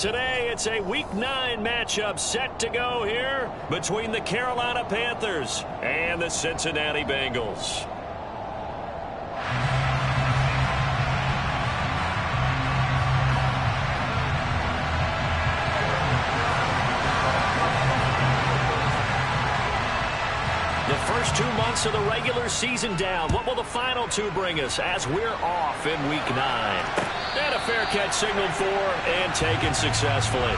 Today, it's a Week 9 matchup set to go here between the Carolina Panthers and the Cincinnati Bengals. The first 2 months of the regular season down. What will the final 2 bring us as we're off in Week 9? And a fair catch signaled for and taken successfully.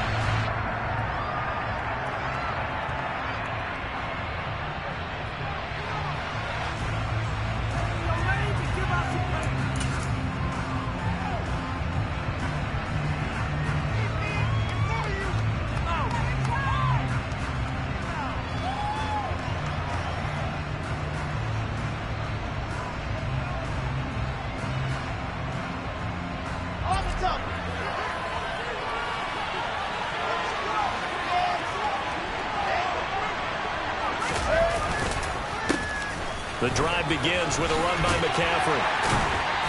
The drive begins with a run by McCaffrey.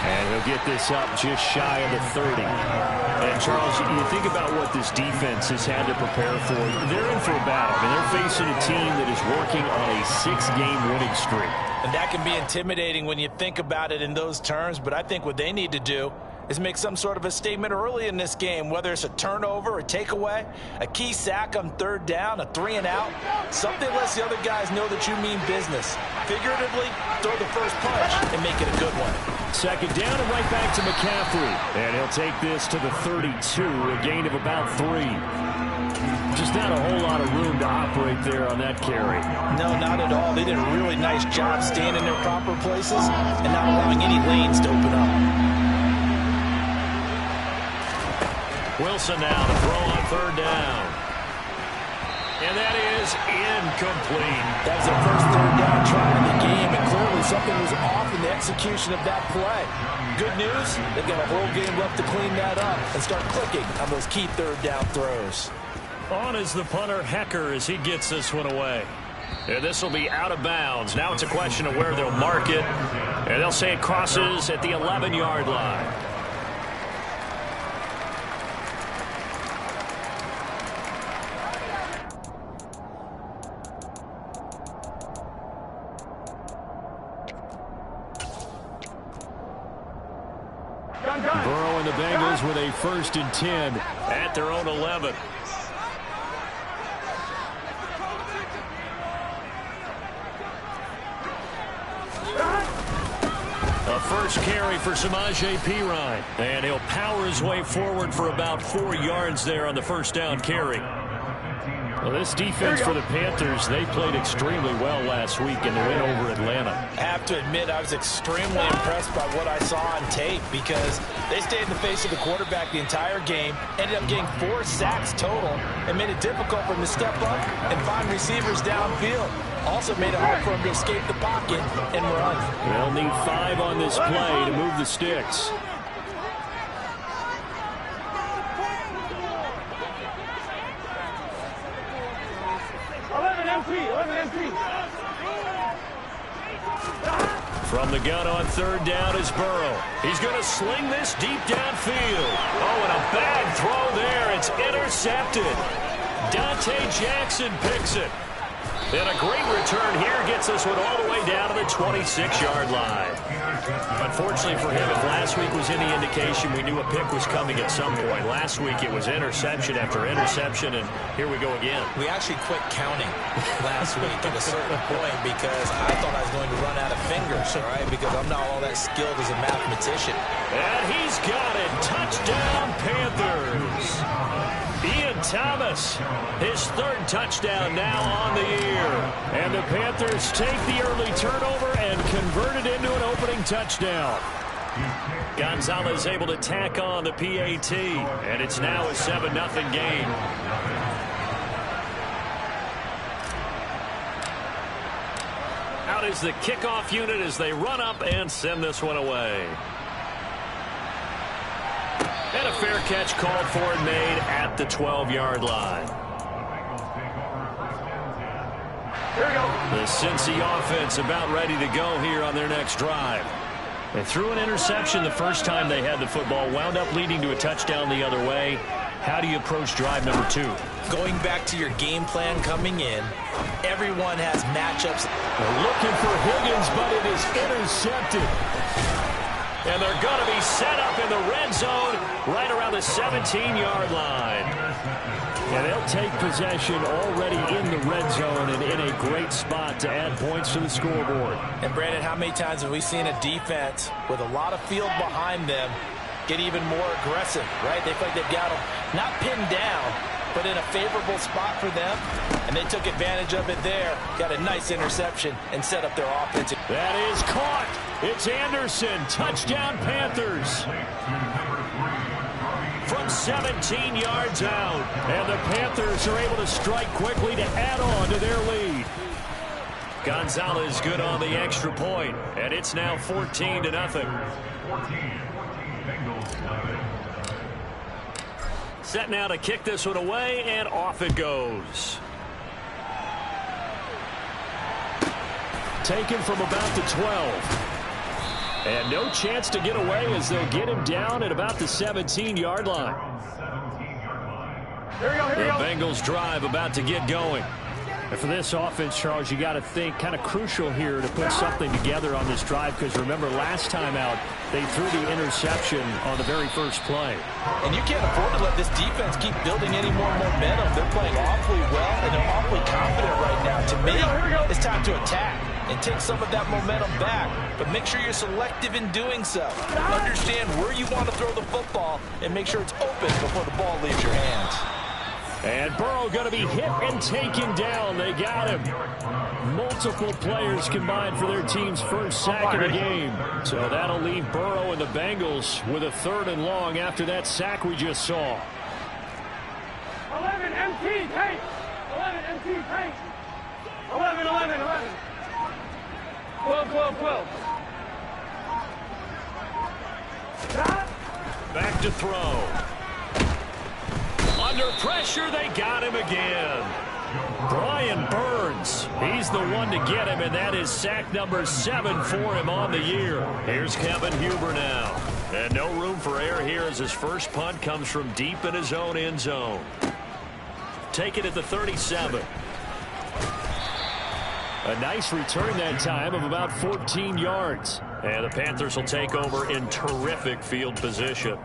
And he'll get this up just shy of the 30. And, Charles, you think about what this defense has had to prepare for. They're in for a battle. I mean, they're facing a team that is working on a 6-game winning streak. And that can be intimidating when you think about it in those terms. But I think what they need to do is make some sort of a statement early in this game, whether it's a turnover, a takeaway, a key sack on 3rd down, a 3-and-out. Something lets the other guys know that you mean business. Figuratively, throw the first punch and make it a good one. 2nd down and right back to McCaffrey. And he'll take this to the 32, a gain of about 3. Just not a whole lot of room to operate there on that carry. No, not at all. They did a really nice job staying in their proper places and not allowing any lanes to open up. Wilson now to throw on 3rd down. And that is incomplete. That was their first 3rd down try in the game, and clearly something was off in the execution of that play. Good news, they've got a whole game left to clean that up and start clicking on those key 3rd down throws. On is the punter, Hecker, as he gets this one away. And this will be out of bounds. Now it's a question of where they'll mark it. And they'll say it crosses at the 11-yard line. Burrow and the Bengals with a 1st and 10 at their own 11. A first carry for Samaje Perine. And he'll power his way forward for about 4 yards there on the 1st down carry. Well, this defense for the Panthers, they played extremely well last week in the win over Atlanta. I have to admit, I was extremely impressed by what I saw on tape because they stayed in the face of the quarterback the entire game, ended up getting 4 sacks total, and made it difficult for him to step up and find receivers downfield. Also made it hard for him to escape the pocket and run. They'll need 5 on this play to move the sticks. From the gun on 3rd down is Burrow. He's going to sling this deep downfield. Oh, and a bad throw there. It's intercepted. Dante Jackson picks it. And a great return here gets this one all the way down to the 26-yard line. Unfortunately for him, if last week was any indication, we knew a pick was coming at some point. Last week it was interception after interception, and here we go again. We actually quit counting last week at a certain point because I thought I was going to run out of fingers, all right, because I'm not all that skilled as a mathematician. And he's got it. Touchdown, Panthers. Ian Thomas, his 3rd touchdown now on the year. And the Panthers take the early turnover and convert it into an opening touchdown. Gonzalez able to tack on the PAT, and it's now a 7-0 game. Out is the kickoff unit as they run up and send this one away. And a fair catch called for and made at the 12-yard line. The Cincy offense about ready to go here on their next drive. They threw an interception the first time they had the football, wound up leading to a touchdown the other way. How do you approach drive number 2? Going back to your game plan coming in, everyone has matchups. They're looking for Higgins, but it is intercepted. And they're going to be set up in the red zone right around the 17-yard line. And they'll take possession already in the red zone and in a great spot to add points to the scoreboard. And, Brandon, how many times have we seen a defense with a lot of field behind them get even more aggressive, right? They feel like they've got them not pinned down, but in a favorable spot for them, and they took advantage of it there. Got a nice interception and set up their offense. That is caught. It's Anderson. Touchdown, Panthers. From 17 yards out. And the Panthers are able to strike quickly to add on to their lead. Gonzalez good on the extra point, and it's now 14-0. Set now to kick this one away, and off it goes. Taken from about the 12. And no chance to get away as they'll get him down at about the 17-yard line. The Bengals drive about to get going. And for this offense, Charles, you got to think kind of crucial here to put something together on this drive, because remember last time out they threw the interception on the very first play. And you can't afford to let this defense keep building any more momentum. They're playing awfully well, and they're awfully confident right now. To me, it's time to attack and take some of that momentum back, but make sure you're selective in doing so. Understand where you want to throw the football and make sure it's open before the ball leaves your hands. And Burrow going to be hit and taken down. They got him. Multiple players combined for their team's first sack of the game. So that'll leave Burrow and the Bengals with a 3rd and long after that sack we just saw. 11 MT tank. 11 MT tank. 11, 11, 11. 12, 12, 12. Back to throw. Under pressure, they got him again. Brian Burns, he's the one to get him, and that is sack number 7 for him on the year. Here's Kevin Huber now. And no room for error here as his first punt comes from deep in his own end zone. Take it at the 37. A nice return that time of about 14 yards. And the Panthers will take over in terrific field position.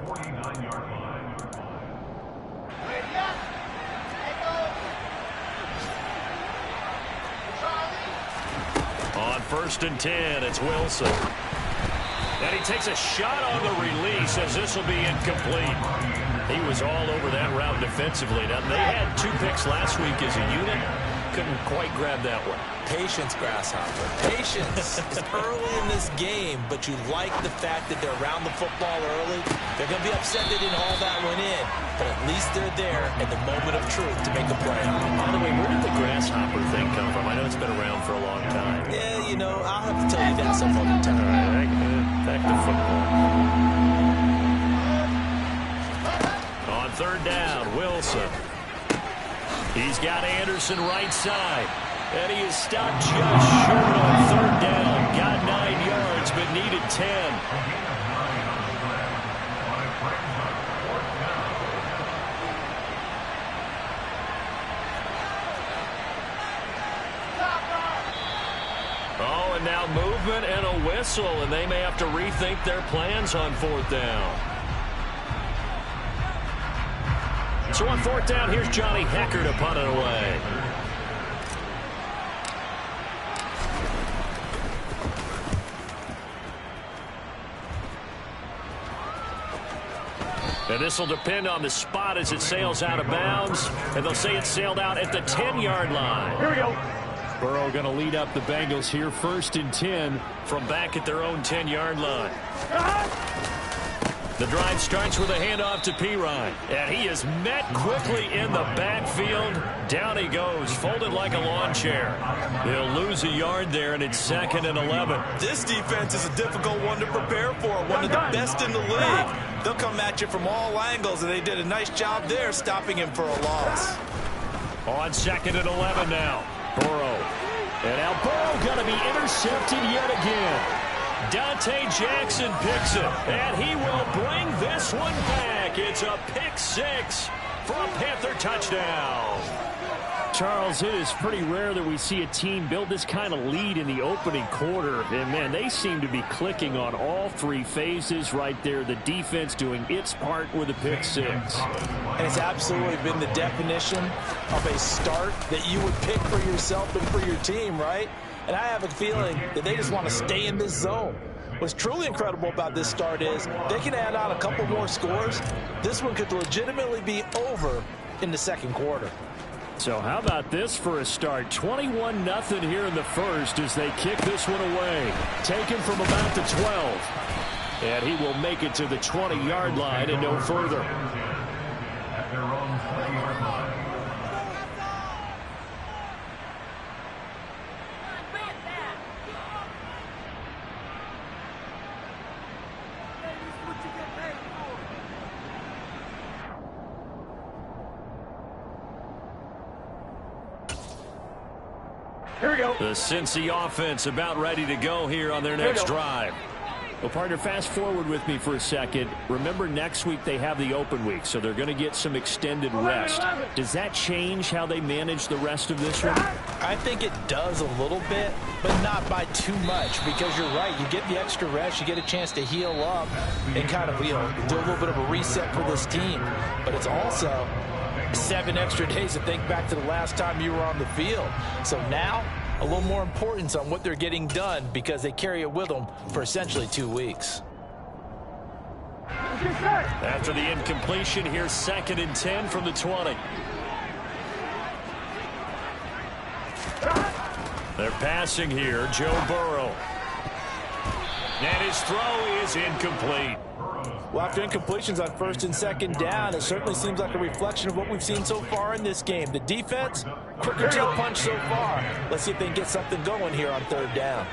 On 1st and 10, it's Wilson. And he takes a shot on the release as this will be incomplete. He was all over that route defensively. Now, they had 2 picks last week as a unit. Couldn't quite grab that one. Patience, Grasshopper. Patience. It's early in this game, but you like the fact that they're around the football early. They're going to be upset they didn't haul that one in, but at least they're there at the moment of truth to make a play. By the way, where did the Grasshopper thing come from? I know it's been around for a long time. Yeah, you know, I'll have to tell you that some other time. All right, back to football. On 3rd down, Wilson. He's got Anderson right side. And he is stopped just short on 3rd down. Got 9 yards, but needed 10. Oh, and now movement and a whistle, and they may have to rethink their plans on 4th down. So on 4th down, here's Johnny Hekker to punt it away. And this will depend on the spot as it sails out of bounds. And they'll say it sailed out at the 10-yard line. Here we go. Burrow going to lead up the Bengals here, 1st and 10 from back at their own 10-yard line. The drive starts with a handoff to Pirine. And he is met quickly in the backfield. Down he goes, folded like a lawn chair. They'll lose a yard there, and it's 2nd and 11. This defense is a difficult one to prepare for, one of the best in the league. They'll come at you from all angles, and they did a nice job there stopping him for a loss. On 2nd and 11 now, Burrow. And now Burrow going to be intercepted yet again. Dante Jackson picks it, and he will bring this one back. It's a pick 6. for a Panther touchdown. Charles, it is pretty rare that we see a team build this kind of lead in the opening quarter. And, man, they seem to be clicking on all three phases right there. The defense doing its part with a pick six. And it's absolutely been the definition of a start that you would pick for yourself and for your team, right? And I have a feeling that they just want to stay in this zone. What's truly incredible about this start is they can add on a couple more scores. This one could legitimately be over in the second quarter. So how about this for a start? 21-0 here in the first as they kick this one away. Taken from about the 12. And he will make it to the 20-yard line and no further. Here we go. The Cincy offense about ready to go here on their next drive. Well, partner, fast forward with me for a second. Remember, next week they have the open week, so they're going to get some extended rest. Does that change how they manage the rest of this one? I think it does a little bit, but not by too much, because you're right. You get the extra rest. You get a chance to heal up and kind of, do a little bit of a reset for this team. But it's also 7 extra days to think back to the last time you were on the field. So now, a little more importance on what they're getting done because they carry it with them for essentially 2 weeks. After the incompletion, here's 2nd and 10 from the 20. They're passing here, Joe Burrow. And his throw is incomplete. Well, after incompletions on 1st and 2nd down, it certainly seems like a reflection of what we've seen so far in this game. The defense, quicker to the punch so far. Let's see if they can get something going here on 3rd down.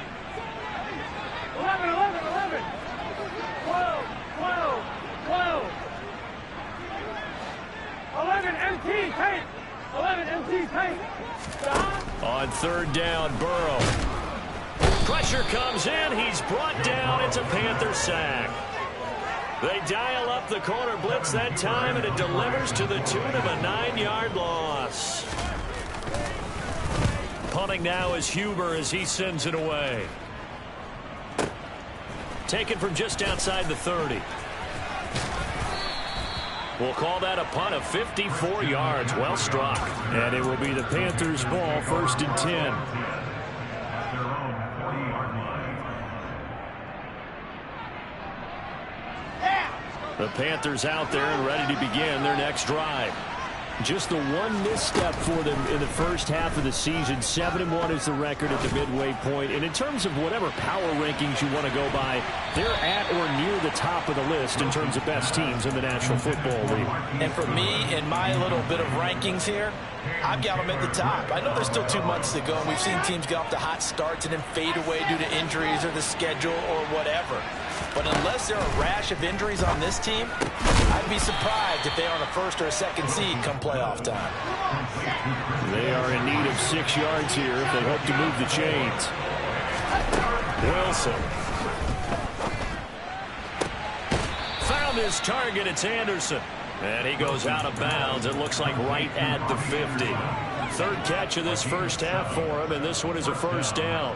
11, 11, 11. 12, 12, 12. 11 MT paint. 11 MT paint. On 3rd down, Burrow. Pressure comes in. He's brought down. It's a Panther sack. They dial up the corner blitz that time, and it delivers to the tune of a 9-yard loss. Punting now is Huber as he sends it away. Taken from just outside the 30. We'll call that a punt of 54 yards. Well struck. And it will be the Panthers' ball, 1st and 10. The Panthers out there and ready to begin their next drive. Just the one misstep for them in the first half of the season. 7-1 is the record at the midway point. And in terms of whatever power rankings you want to go by, they're at or near the top of the list in terms of best teams in the National Football League. And for me, in my little bit of rankings here, I've got them at the top. I know there's still 2 months to go, and we've seen teams get off to hot starts and then fade away due to injuries or the schedule or whatever. But unless there are a rash of injuries on this team, I'd be surprised if they are on a 1st or a 2nd seed come playoff time. They are in need of 6 yards here if they hope to move the chains. Wilson. Found his target. It's Anderson. And he goes out of bounds. It looks like right at the 50. 3rd catch of this first half for him, and this one is a 1st down.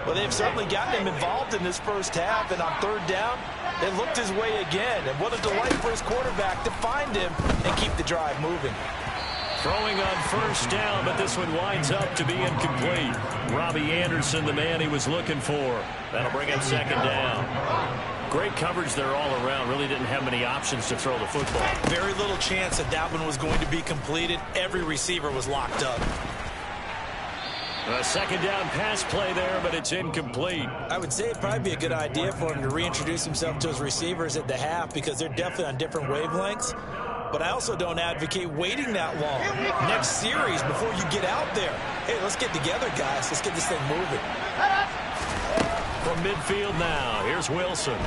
Well, they've certainly gotten him involved in this first half, and on 3rd down, they looked his way again. And what a delight for his quarterback to find him and keep the drive moving. Throwing on 1st down, but this one winds up to be incomplete. Robbie Anderson, the man he was looking for. That'll bring up 2nd down. Great coverage there all around. Really didn't have many options to throw the football. Very little chance that one was going to be completed. Every receiver was locked up. A 2nd down pass play there, but it's incomplete. I would say it'd probably be a good idea for him to reintroduce himself to his receivers at the half because they're definitely on different wavelengths. But I also don't advocate waiting that long. Next series, before you get out there, hey, let's get together, guys. Let's get this thing moving. From midfield now, here's Wilson.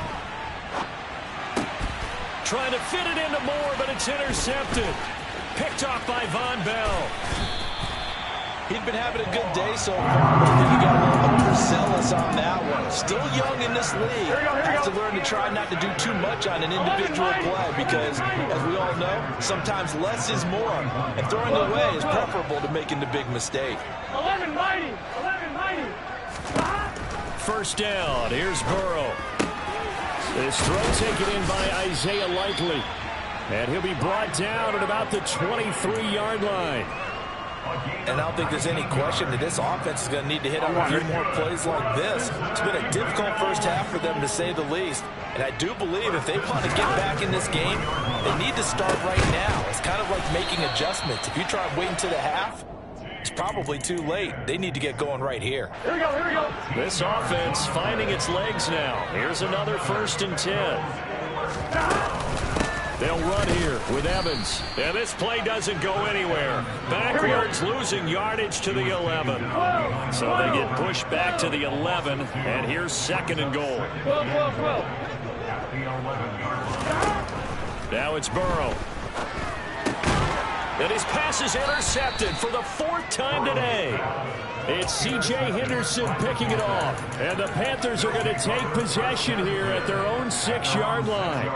Trying to fit it into Moore, but it's intercepted. Picked off by Von Bell. He'd been having a good day so far, but I think he got a little overzealous on that one. Still young in this league. Has to learn to try not to do too much on an individual play because, as we all know, sometimes less is more. And throwing away is preferable to making the big mistake. 11 mighty. 11 mighty. First down. Here's Burrow. This throw taken in by Isaiah Likely. And he'll be brought down at about the 23-yard line. And I don't think there's any question that this offense is going to need to hit on a few more plays like this. It's been a difficult first half for them, to say the least. And I do believe if they want to get back in this game, they need to start right now. It's kind of like making adjustments. If you try waiting to the half, it's probably too late. They need to get going right here. Here we go, here we go. This offense finding its legs now. Here's another 1st and 10. They'll run here with Evans. And this play doesn't go anywhere. Backwards, losing yardage to the 11. So they get pushed back to the 11. And here's 2nd and goal. 12. Now it's Burrow. And his pass is intercepted for the 4th time today. It's C.J. Henderson picking it off. And the Panthers are going to take possession here at their own 6-yard line.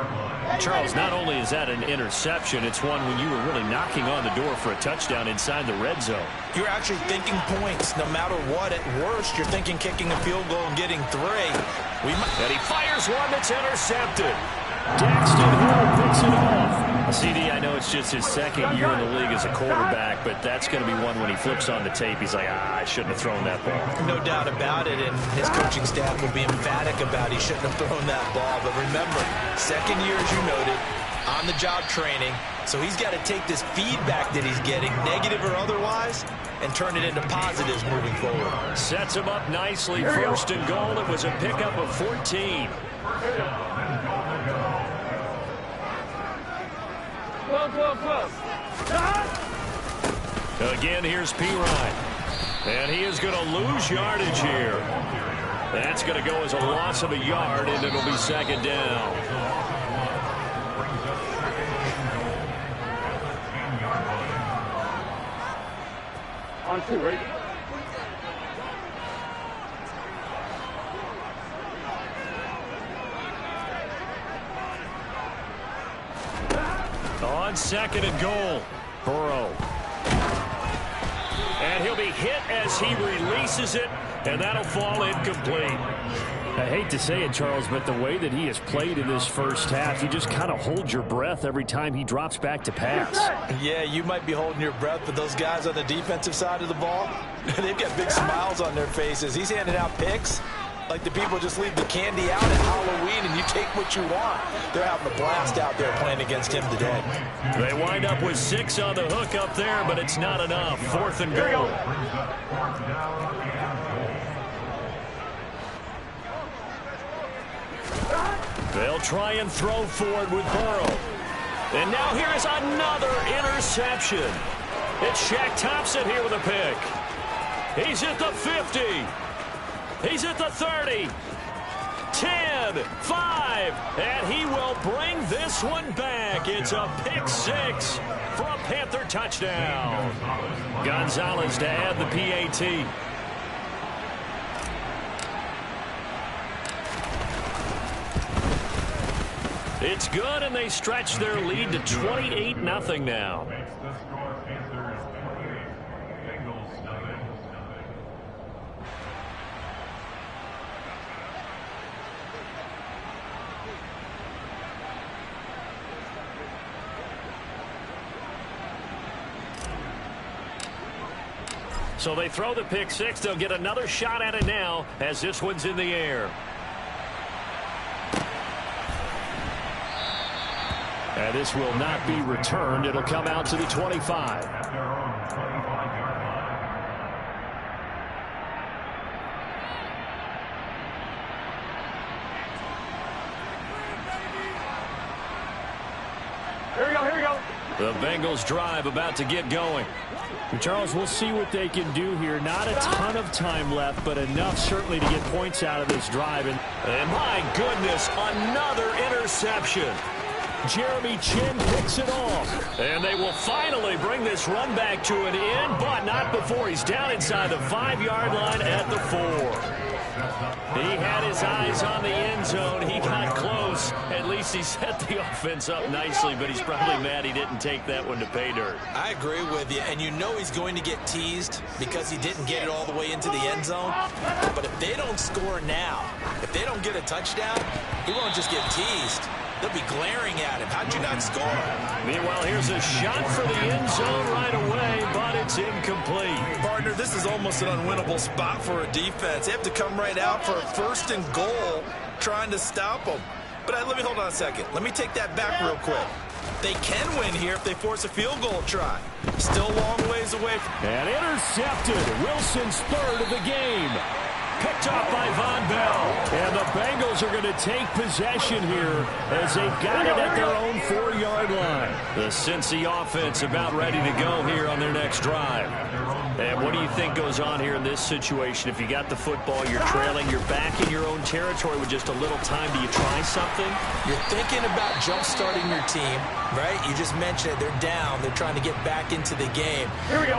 Charles, not only is that an interception, it's one when you were really knocking on the door for a touchdown inside the red zone. You're actually thinking points no matter what. At worst, you're thinking kicking a field goal and getting 3. And he fires one that's intercepted. Daxton Hill picks it off. CD, I know it's just his 2nd year in the league as a quarterback, but that's going to be one when he flips on the tape. He's like, I shouldn't have thrown that ball. No doubt about it, and his coaching staff will be emphatic about he shouldn't have thrown that ball. But remember, 2nd year, as you noted, on-the-job training, so he's got to take this feedback that he's getting, negative or otherwise, and turn it into positives moving forward. Sets him up nicely. 1st and goal. It was a pickup of 14. 12. Again, here's Pirine. And he is going to lose yardage here. That's going to go as a loss of a yard, and it'll be 2nd down. On 2, right? On 2nd and goal, Burrow. And he'll be hit as he releases it, and that'll fall incomplete. I hate to say it, Charles, but the way that he has played in this first half, you just kind of hold your breath every time he drops back to pass. Yeah, you might be holding your breath, but those guys on the defensive side of the ball, they've got big smiles on their faces. He's handing out picks like the people just leave the candy out at Halloween and you take what you want. They're having a blast out there playing against him today. They wind up with 6 on the hook up there, but it's not enough. 4th and goal. They'll try and throw forward with Burrow. And now here is another interception. It's Shaq Thompson here with a pick. He's at the 50. He's at the 30. 10, 5, and he will bring this one back. It's a pick 6 for a Panther touchdown. Gonzalez to add the PAT. It's good, and they stretch their lead to 28-0 now. So they throw the pick 6. They'll get another shot at it now as this one's in the air. And this will not be returned. It'll come out to the 25. Here we go, here we go. The Bengals drive about to get going. Charles, we'll see what they can do here. Not a ton of time left, but enough certainly to get points out of this drive. And my goodness, another interception. Jeremy Chinn picks it off. And they will finally bring this run back to an end, but not before he's down inside the 5-yard line at the 4. He had his eyes on the end zone. He got close. At least he set the offense up nicely, but he's probably mad he didn't take that one to pay dirt. I agree with you, and you know he's going to get teased because he didn't get it all the way into the end zone. But if they don't score now, if they don't get a touchdown, he won't just get teased. They'll be glaring at him. How'd you not score? Meanwhile, here's a shot for the end zone right away, but it's incomplete. Partner, this is almost an unwinnable spot for a defense. They have to come right out for a 1st and goal trying to stop them. But let me hold on a second. Let me take that back real quick. They can win here if they force a field goal try. Still a long ways away. And intercepted. Wilson's 3rd of the game. Picked off by Von Bell. And the Bengals are going to take possession here as they've got it at their own 4-yard line. The Cincy offense about ready to go here on their next drive. And what do you think goes on here in this situation? If you got the football, you're trailing, you're back in your own territory with just a little time. Do you try something? You're thinking about jump-starting your team, right? You just mentioned it. They're down. They're trying to get back into the game.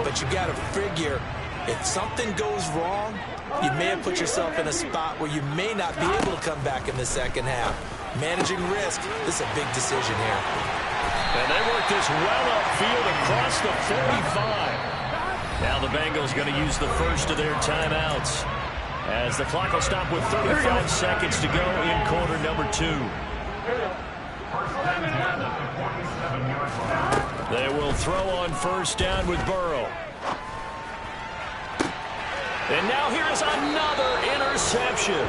But you got to figure if something goes wrong, you may have put yourself in a spot where you may not be able to come back in the second half. Managing risk, this is a big decision here. And they work this well upfield across the 45. Now the Bengals going to use the first of their timeouts as the clock will stop with 35 seconds to go in quarter number 2. They will throw on 1st down with Burrow. And now here's another interception.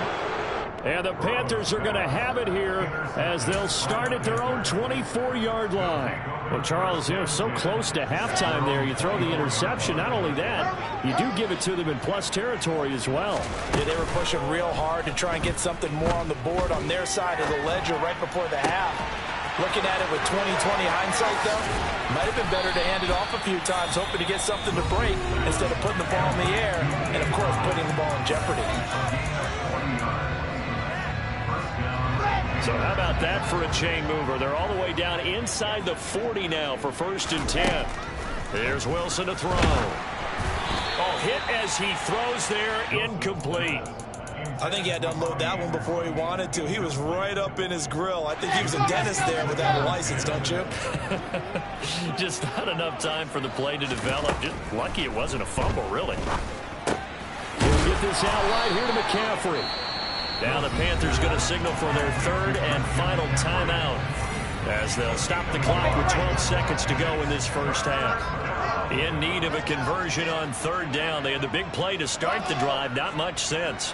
And the Panthers are going to have it here as they'll start at their own 24-yard line. Well, Charles, you're so close to halftime there. You throw the interception. Not only that, you do give it to them in plus territory as well. Yeah, they were pushing real hard to try and get something more on the board on their side of the ledger right before the half. Looking at it with 20/20 hindsight, though, might have been better to hand it off a few times, hoping to get something to break instead of putting the ball in the air and, of course, putting the ball in jeopardy. So how about that for a chain mover? They're all the way down inside the 40 now for 1st and 10. Here's Wilson to throw. Oh, hit as he throws there, incomplete. I think he had to unload that one before he wanted to. He was right up in his grill. I think he was a dentist there without a license, don't you? Just not enough time for the play to develop. Just lucky it wasn't a fumble, really. He'll get this out right here to McCaffrey. Now the Panthers going to signal for their 3rd and final timeout as they'll stop the clock with 12 seconds to go in this first half. In need of a conversion on 3rd down. They had the big play to start the drive. Not much sense.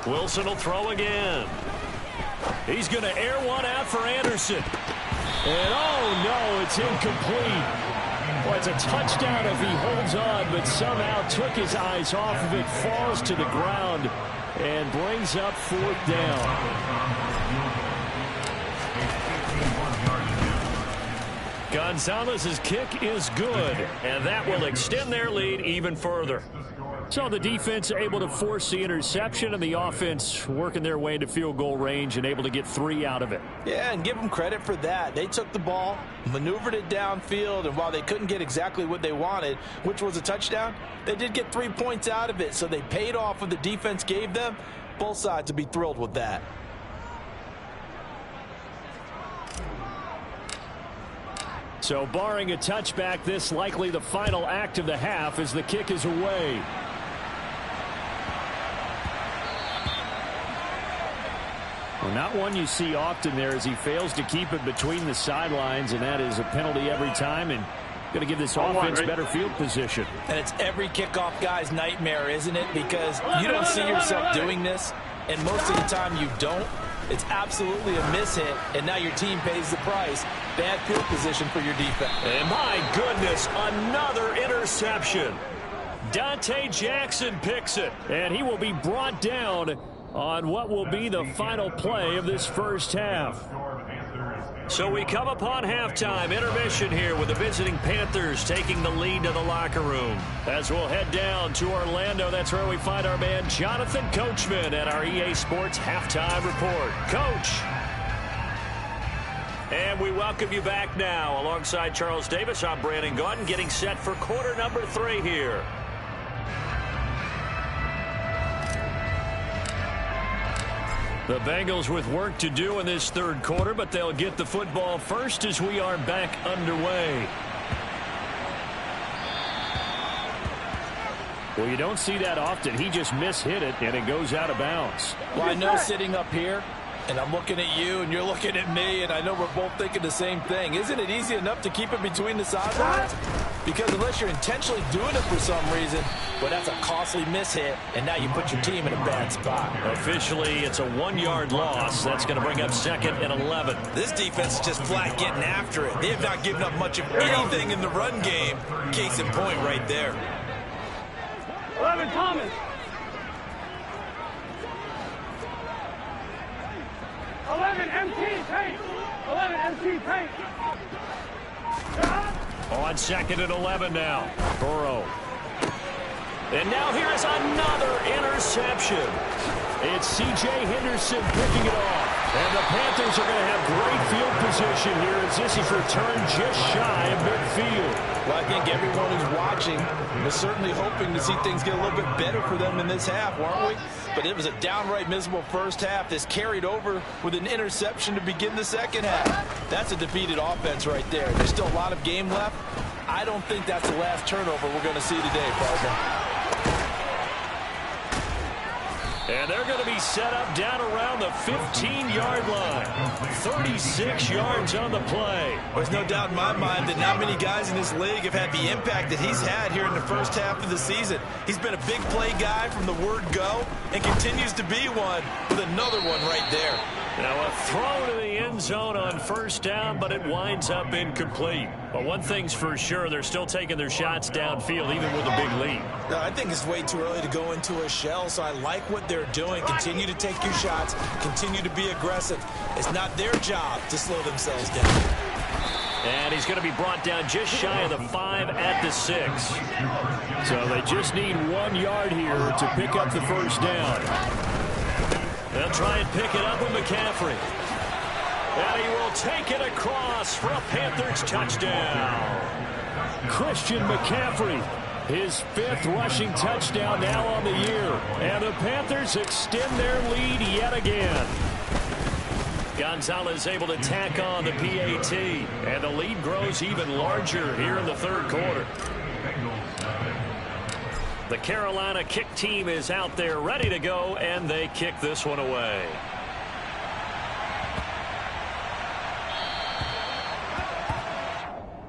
Wilson will throw again. He's going to air one out for Anderson. And oh no, it's incomplete. Well, it's a touchdown if he holds on, but somehow took his eyes off of it, falls to the ground, and brings up 4th down. Gonzalez's kick is good, and that will extend their lead even further. So the defense able to force the interception, and the offense working their way into field goal range and able to get 3 out of it. Yeah, and give them credit for that. They took the ball, maneuvered it downfield, and while they couldn't get exactly what they wanted, which was a touchdown, they did get 3 points out of it. So they paid off what the defense gave them. Both sides to be thrilled with that. So barring a touchback, this likely the final act of the half as the kick is away. Well, not one you see often there as he fails to keep it between the sidelines, and that is a penalty every time, and going to give this offense better field position. And it's every kickoff guy's nightmare, isn't it? Because you don't see yourself doing this, and most of the time you don't. It's absolutely a mishit, and now your team pays the price. Bad field position for your defense. And my goodness, another interception. Dante Jackson picks it. And he will be brought down on what will be the final play of this first half. So we come upon halftime, intermission here with the visiting Panthers taking the lead to the locker room. As we'll head down to Orlando, that's where we find our man Jonathan Coachman at our EA Sports Halftime Report. Coach. And we welcome you back now. Alongside Charles Davis, I'm Brandon Gaudin, getting set for quarter number 3 here. The Bengals with work to do in this third quarter, but they'll get the football first as we are back underway. Well, you don't see that often. He just mishit it, and it goes out of bounds. Well, I know sitting up here, and I'm looking at you, and you're looking at me, and I know we're both thinking the same thing. Isn't it easy enough to keep it between the sidelines? Because unless you're intentionally doing it for some reason, well, that's a costly mishit, and now you put your team in a bad spot. Officially, it's a 1-yard loss. That's going to bring up 2nd and 11. This defense is just flat getting after it. They have not given up much of anything in the run game. Case in point right there. 11 Thomas. 11 MT Paint. 11 MT Paint. On 2nd and 11 now. Burrow. And now here is another interception. It's C.J. Henderson picking it off. And the Panthers are going to have great field position here as this is returned just shy of midfield. Well, I think everyone who's watching was certainly hoping to see things get a little bit better for them in this half, weren't we? But it was a downright miserable first half. This carried over with an interception to begin the second half. That's a defeated offense right there. There's still a lot of game left. I don't think that's the last turnover we're going to see today, partner. And they're going to be set up down around the 15-yard line. 36 yards on the play. There's no doubt in my mind that not many guys in this league have had the impact that he's had here in the first half of the season. He's been a big play guy from the word go and continues to be one with another one right there. Now a throw to the end zone on first down, but it winds up incomplete. But one thing's for sure, they're still taking their shots downfield, even with a big lead. No, I think it's way too early to go into a shell, so I like what they're doing. Continue to take your shots. Continue to be aggressive. It's not their job to slow themselves down. And he's going to be brought down just shy of the 5 at the 6. So they just need 1 yard here to pick up the first down. They'll try and pick it up with McCaffrey. And he will take it across for a Panthers touchdown. Christian McCaffrey, his 5th rushing touchdown now on the year. And the Panthers extend their lead yet again. Gonzalez able to tack on the PAT. And the lead grows even larger here in the third quarter. The Carolina kick team is out there ready to go, and they kick this one away.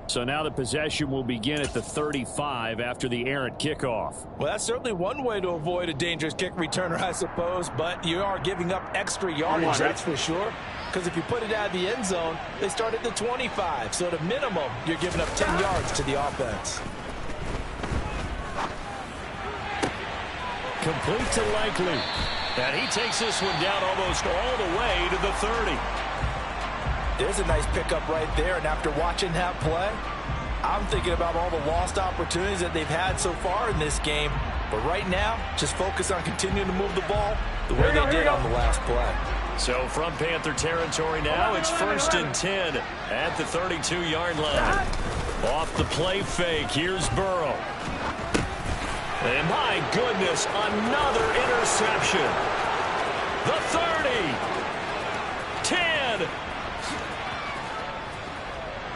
So now the possession will begin at the 35 after the errant kickoff. Well, that's certainly one way to avoid a dangerous kick returner, I suppose, but you are giving up extra yardage, that's for sure. Because if you put it out of the end zone, they start at the 25. So at a minimum, you're giving up 10 yards to the offense. Complete to Likely. And he takes this one down almost all the way to the 30. There's a nice pickup right there, and after watching that play, I'm thinking about all the lost opportunities that they've had so far in this game. But right now, just focus on continuing to move the ball the way they did on the last play. So from Panther territory now, it's 1st and 10 at the 32-yard line. Off the play fake, here's Burrow. And my goodness, another interception. The 30. 10.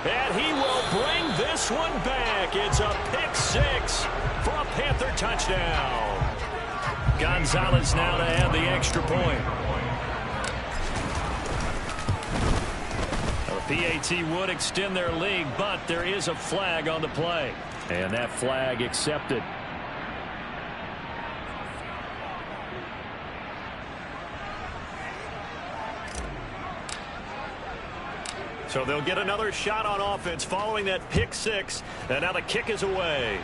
And he will bring this one back. It's a pick 6 for a Panther touchdown. Gonzalez now to add the extra point. The PAT would extend their lead, but there is a flag on the play. And that flag accepted. So they'll get another shot on offense following that pick 6. And now the kick is away.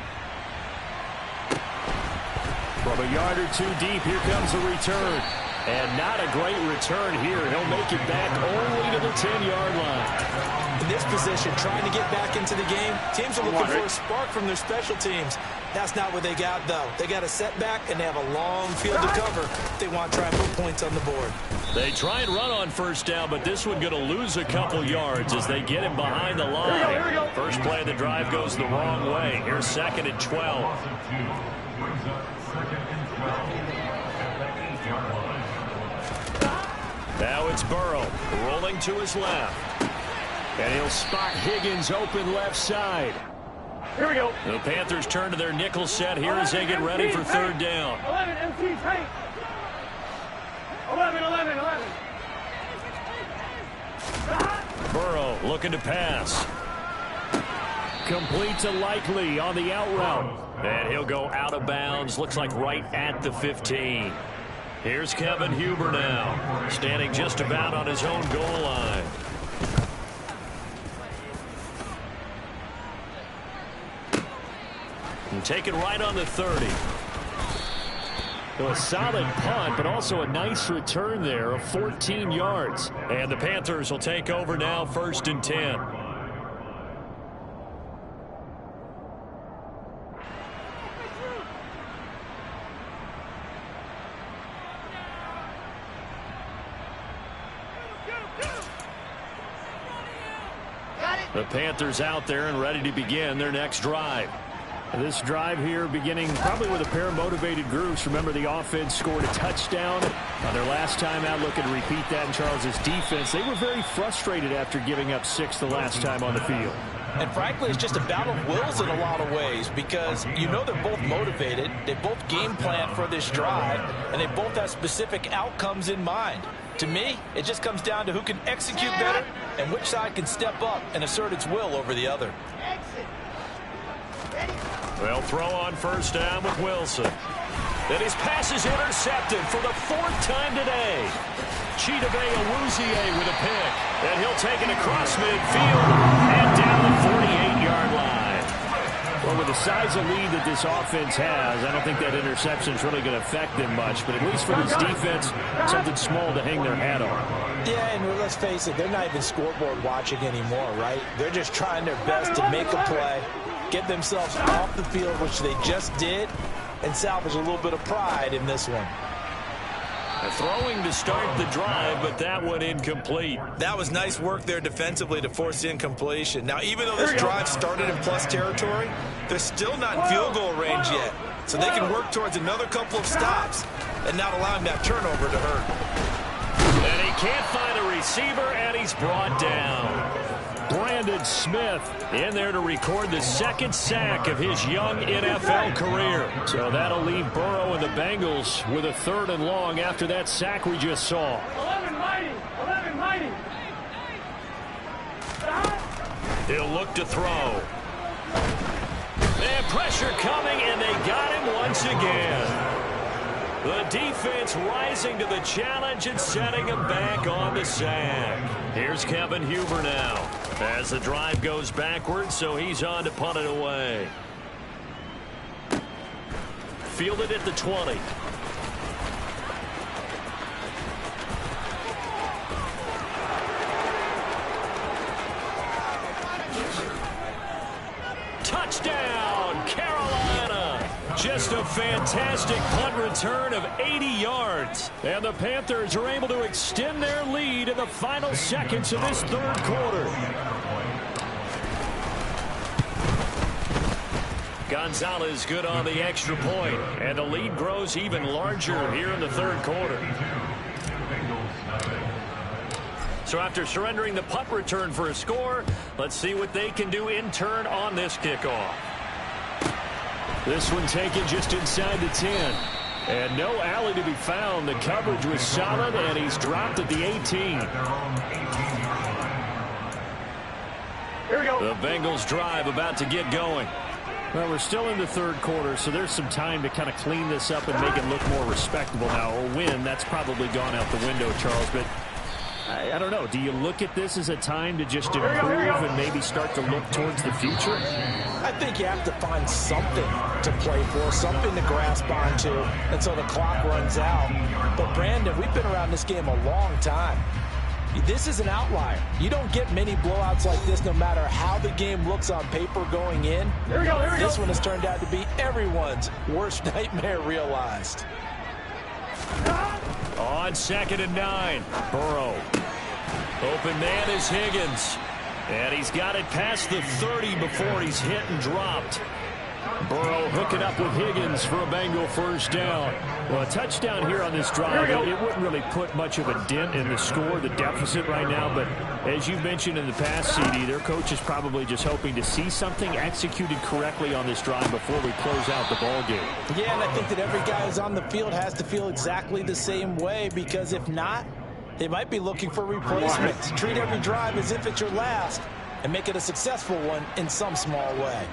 From a yard or two deep, here comes the return. And not a great return here. He'll make it back only to the 10-yard line. In this position, trying to get back into the game, teams are looking for a spark from their special teams. That's not what they got, though. They got a setback, and they have a long field to cover if they want to try and put points on the board. They try and run on first down, but this one going to lose a couple yards as they get him behind the line. First play of the drive goes the wrong way. Here's 2nd and 12. Now it's Burrow rolling to his left. And he'll spot Higgins open left side. Here we go. The Panthers turn to their nickel set here as they get ready for 3rd down. 11 MT tank. 11. Burrow looking to pass. Complete to Likely on the out route. And he'll go out of bounds. Looks like right at the 15. Here's Kevin Huber now, standing just about on his own goal line. And take it right on the 30. So a solid punt, but also a nice return there of 14 yards. And the Panthers will take over now, 1st and 10. The Panthers out there and ready to begin their next drive. This drive here beginning probably with a pair of motivated groups. Remember, the offense scored a touchdown on their last time out. Looking to repeat that in Charles's defense. They were very frustrated after giving up 6 the last time on the field. And frankly, it's just a battle of wills in a lot of ways because you know they're both motivated. They both game plan for this drive, and they both have specific outcomes in mind. To me, it just comes down to who can execute better and which side can step up and assert its will over the other. They'll throw on first down with Wilson. Then his pass is intercepted for the 4th time today. Chidobe Awuzie with a pick. And he'll take it across midfield and down the 48-yard line. Well, with the size of lead that this offense has, I don't think that interception is really going to affect them much. But at least for this defense, something small to hang their hat on. Yeah, and let's face it, they're not even scoreboard watching anymore, right? They're just trying their best to make a play, get themselves off the field, which they just did, and salvage a little bit of pride in this one. Throwing to start the drive, but that one incomplete. That was nice work there defensively to force incompletion. Now, even though this drive started in plus territory, they're still not in field goal range yet. So they can work towards another couple of stops and not allowing that turnover to hurt. And he can't find a receiver, and he's brought down. Brandon Smith in there to record the 2nd sack of his young NFL career. So that'll leave Burrow and the Bengals with a 3rd and long after that sack we just saw. 11 mighty. He'll look to throw. And pressure coming, and they got him once again. The defense rising to the challenge and setting him back on the sack. Here's Kevin Huber now as the drive goes backwards, so he's on to punt it away. Fielded at the 20. Touchdown, Carolina! Just a fantastic punt return of 80 yards. And the Panthers are able to extend their lead in the final seconds of this 3rd quarter. Gonzalez good on the extra point, and the lead grows even larger here in the 3rd quarter. So after surrendering the punt return for a score, let's see what they can do in turn on this kickoff. This one taken just inside the 10. And no alley to be found. The coverage was solid, and he's dropped at the 18. Here we go. The Bengals drive about to get going. Well, we're still in the 3rd quarter, so there's some time to kind of clean this up and make it look more respectable now. A win, that's probably gone out the window, Charles, but I don't know. Do you look at this as a time to just improve and maybe start to look towards the future? I think you have to find something to play for, something to grasp onto until the clock runs out. But, Brandon, we've been around this game a long time. This is an outlier. You don't get many blowouts like this no matter how the game looks on paper going in. Here we go. This one has turned out to be everyone's worst nightmare realized. On 2nd and 9, Burrow. Open man is Higgins. And he's got it past the 30 before he's hit and dropped. Burrow hooking up with Higgins for a Bengal first down. Well, a touchdown here on this drive, it wouldn't really put much of a dent in the score, the deficit right now. But as you mentioned in the past, CD, their coach is probably just hoping to see something executed correctly on this drive before we close out the ball game. Yeah, and I think that every guy who's on the field has to feel exactly the same way, because if not, they might be looking for replacements. Treat every drive as if it's your last and make it a successful one in some small way.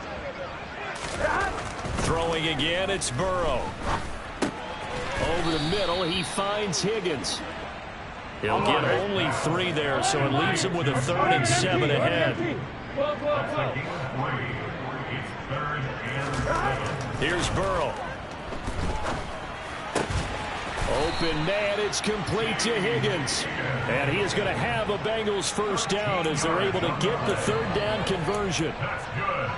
Throwing again, it's Burrow. Over the middle, he finds Higgins. He'll get only 3 there, so it leaves him with a 3rd and 7 ahead. Here's Burrow. Open man, it's complete to Higgins. And he is going to have a Bengals first down as they're able to get the 3rd down conversion.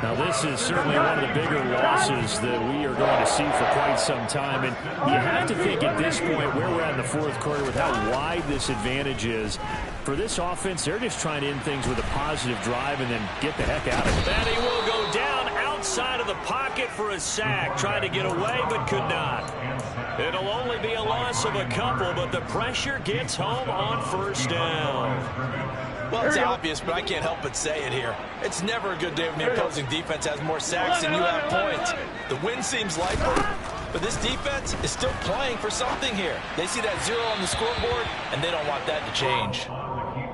Now, this is certainly one of the bigger losses that we are going to see for quite some time. And you have to think at this point, where we're at in the 4th quarter, with how wide this advantage is, for this offense, they're just trying to end things with a positive drive and then get the heck out of it. And he will go down outside of the pocket for a sack. Tried to get away, but could not. It'll only be a loss of a couple, but the pressure gets home on first down. Well, it's obvious, but I can't help but say it here. It's never a good day when the opposing defense has more sacks than you have points. The win seems likely, but this defense is still playing for something here. They see that 0 on the scoreboard, and they don't want that to change.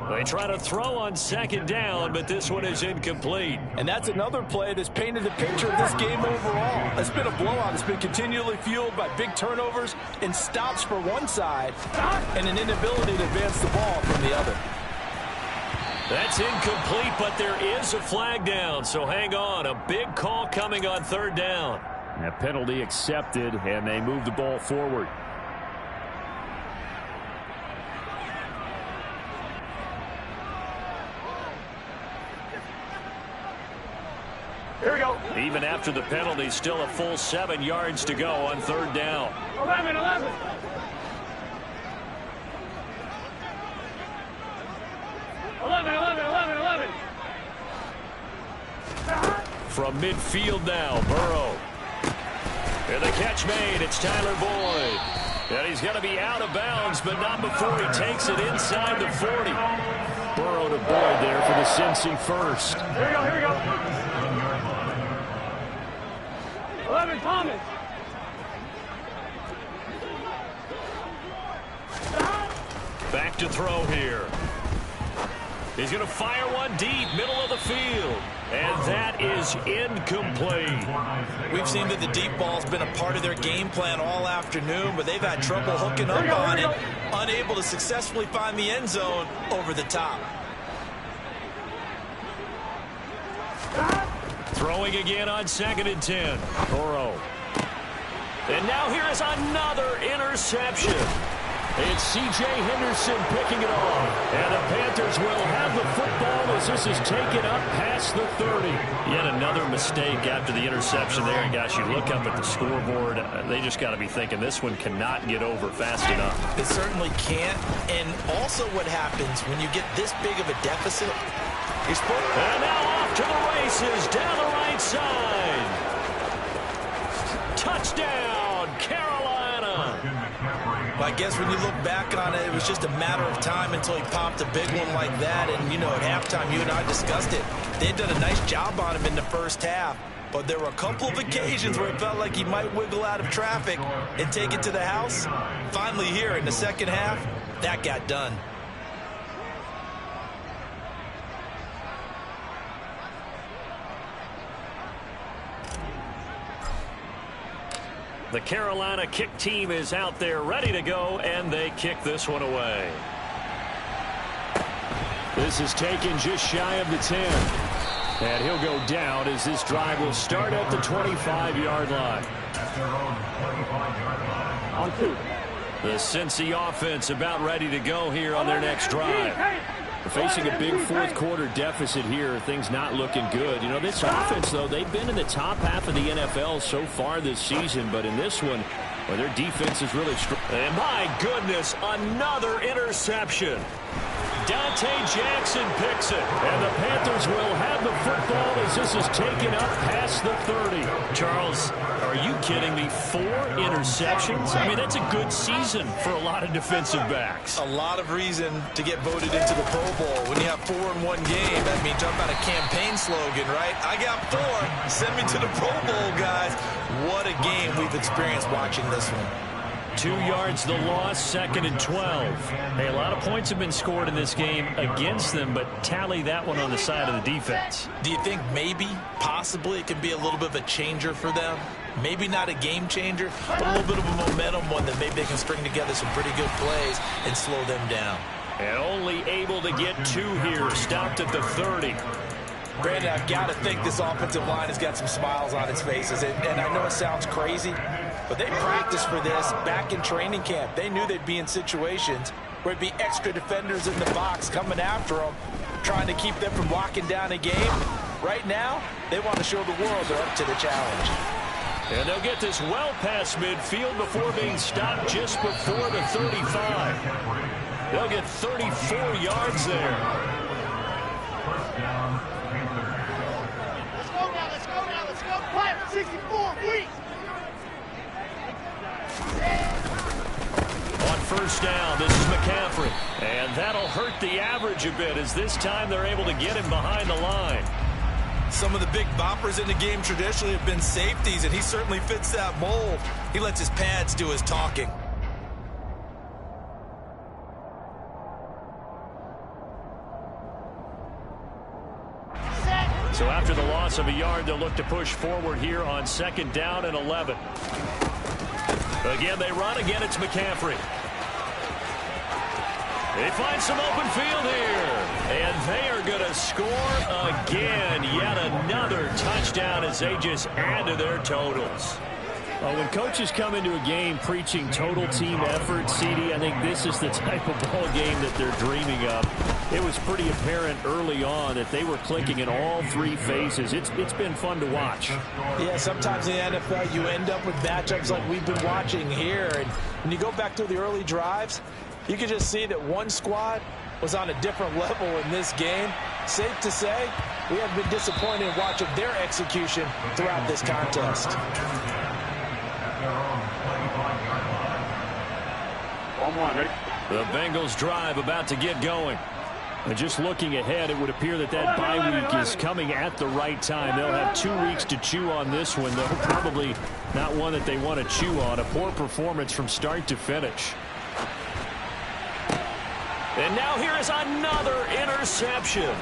They try to throw on 2nd down, but this one is incomplete. And that's another play that's painted the picture of this game overall. It's been a blowout. It's been continually fueled by big turnovers and stops for one side and an inability to advance the ball from the other. That's incomplete, but there is a flag down, so hang on. A big call coming on 3rd down. A penalty accepted, and they move the ball forward. Here we go. Even after the penalty, still a full 7 yards to go on 3rd down. 11. From midfield now, Burrow. And the catch made. It's Tyler Boyd. And he's going to be out of bounds, but not before he takes it inside the 40. Burrow to Boyd there for the Cincy first. Here we go. 11, Thomas. Back to throw here. He's going to fire one deep, middle of the field. And that is incomplete. We've seen that the deep ball's been a part of their game plan all afternoon, but they've had trouble hooking up on it, unable to successfully find the end zone over the top. Throwing again on 2nd and 10. Burrow. And now here is another interception. It's C.J. Henderson picking it off. And the Panthers will have the football as this is taken up past the 30. Yet another mistake after the interception there. And, gosh, you look up at the scoreboard, they just got to be thinking this one cannot get over fast enough. It certainly can't. And also what happens when you get this big of a deficit. And now off to the races down the right side. Touchdown, Carolina. I guess when you look back on it, it was just a matter of time until he popped a big one like that. And, you know, at halftime, you and I discussed it. They had done a nice job on him in the first half. But there were a couple of occasions where it felt like he might wiggle out of traffic and take it to the house. Finally here in the second half, that got done. The Carolina kick team is out there ready to go, and they kick this one away. This is taken just shy of the 10. And he'll go down as this drive will start at the 25-yard line. On 2. The Cincy offense about ready to go here on their next drive. Facing a big 4th quarter deficit here, things not looking good. You know, this offense, though, they've been in the top half of the NFL so far this season, but in this one, Well, their defense is really strong. And my goodness, another interception. Dante Jackson picks it. And the Panthers will have the football as this is taken up past the 30. Charles, are you kidding me? 4 interceptions? I mean, that's a good season for a lot of defensive backs. A lot of reason to get voted into the Pro Bowl. When you have 4 in one game, I mean, talk about a campaign slogan, right? I got 4. Send me to the Pro Bowl, guys. What a game we've experienced watching this one. 2 yards the loss, 2nd and 12. Hey, a lot of points have been scored in this game against them, but tally that one on the side of the defense. Do you think maybe, possibly, it can be a little bit of a changer for them? Maybe not a game changer, but a little bit of a momentum one that maybe they can string together some pretty good plays and slow them down. And only able to get 2 here, stopped at the 30. Brandon, I've got to think this offensive line has got some smiles on its faces. And I know it sounds crazy, but they practiced for this back in training camp. They knew they'd be in situations where it'd be extra defenders in the box coming after them, trying to keep them from locking down a game. Right now, they want to show the world they're up to the challenge. And they'll get this well past midfield before being stopped just before the 35. They'll get 34 yards there. Let's go. Quiet, 64, please. On first down, this is McCaffrey. And that'll hurt the average a bit as this time they're able to get him behind the line. Some of the big boppers in the game traditionally have been safeties, and he certainly fits that mold. He lets his pads do his talking. So after the loss of a yard, they'll look to push forward here on 2nd down and 11. Again, they run. Again, it's McCaffrey. They find some open field here. And they are going to score again. Yet another touchdown as they just add to their totals. When coaches come into a game preaching total team effort, CD, I think this is the type of ball game that they're dreaming of. It was pretty apparent early on that they were clicking in all 3 phases. It's been fun to watch. Yeah, sometimes in the NFL you end up with matchups like we've been watching here. And when you go back to the early drives, you can just see that one squad was on a different level in this game. Safe to say, we have been disappointed in watching their execution throughout this contest. The Bengals drive about to get going. And just looking ahead, it would appear that bye week is coming at the right time. They'll have 2 weeks to chew on this one, though probably not one that they want to chew on. A poor performance from start to finish. And now here is another interception.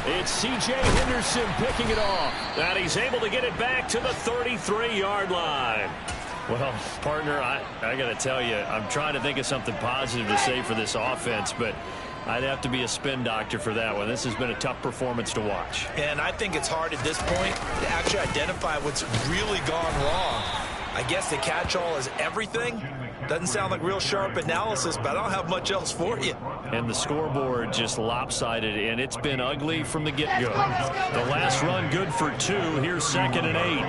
It's C.J. Henderson picking it off. And he's able to get it back to the 33-yard line. Well, partner, I got to tell you, I'm trying to think of something positive to say for this offense, but I'd have to be a spin doctor for that one. This has been a tough performance to watch. And I think it's hard at this point to actually identify what's really gone wrong. I guess the catch-all is everything. Doesn't sound like real sharp analysis, but I don't have much else for you. And the scoreboard just lopsided, and it's been ugly from the get-go. The last run good for 2. Here's 2nd and 8.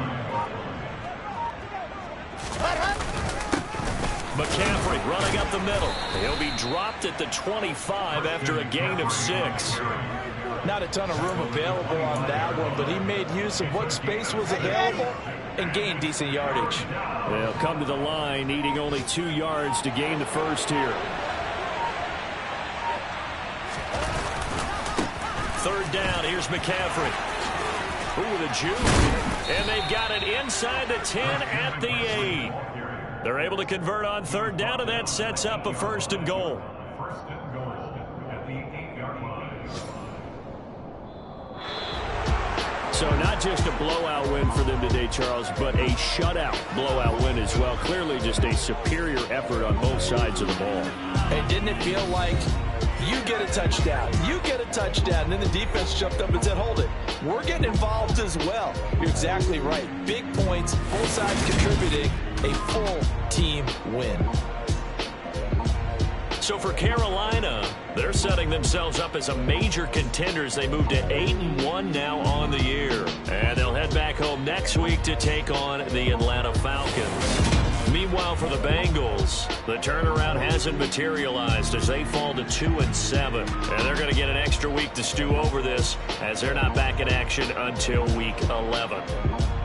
McCaffrey running up the middle. He'll be dropped at the 25 after a gain of 6. Not a ton of room available on that one, but he made use of what space was available and gained decent yardage. They'll come to the line, needing only 2 yards to gain the first here. 3rd down, here's McCaffrey. Ooh, the juke. And they've got it inside the 10 at the 8. They're able to convert on 3rd down, and that sets up a 1st and goal. So not just a blowout win for them today, Charles, but a shutout blowout win as well. Clearly just a superior effort on both sides of the ball. Hey, didn't it feel like you get a touchdown, you get a touchdown, and then the defense jumped up and said, hold it, we're getting involved as well. You're exactly right. Big points, both sides contributing, a full team win. So for Carolina, they're setting themselves up as a major contender as they move to 8-1 now on the year. And they'll head back home next week to take on the Atlanta Falcons. Meanwhile, for the Bengals, the turnaround hasn't materialized as they fall to 2-7. And they're going to get an extra week to stew over this as they're not back in action until Week 11.